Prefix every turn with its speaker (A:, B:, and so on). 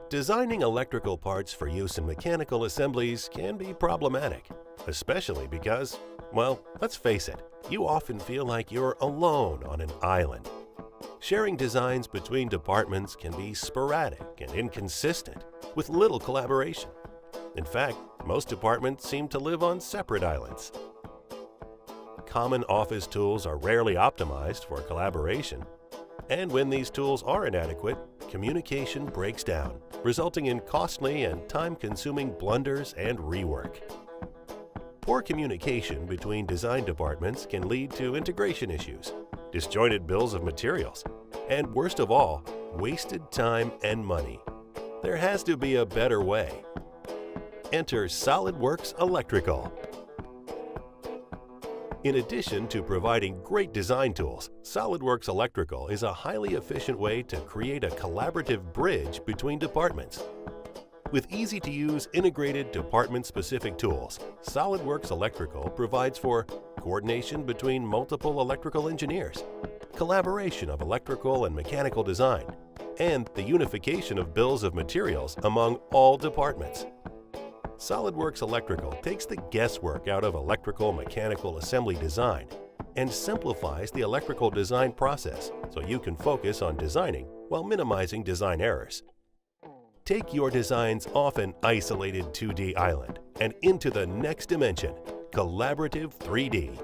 A: Designing electrical parts for use in mechanical assemblies can be problematic, especially because, well, let's face it, you often feel like you're alone on an island. Sharing designs between departments can be sporadic and inconsistent, with little collaboration. In fact, most departments seem to live on separate islands. Common office tools are rarely optimized for collaboration, and when these tools are inadequate, communication breaks down, resulting in costly and time-consuming blunders and rework. Poor communication between design departments can lead to integration issues, disjointed bills of materials, and worst of all, wasted time and money. There has to be a better way. Enter SOLIDWORKS Electrical. In addition to providing great design tools, SOLIDWORKS Electrical is a highly efficient way to create a collaborative bridge between departments. With easy-to-use integrated department-specific tools, SOLIDWORKS Electrical provides for coordination between multiple electrical engineers, collaboration of electrical and mechanical design, and the unification of bills of materials among all departments. SOLIDWORKS Electrical takes the guesswork out of electrical mechanical assembly design and simplifies the electrical design process so you can focus on designing while minimizing design errors. Take your designs off an isolated 2D island and into the next dimension, collaborative 3D.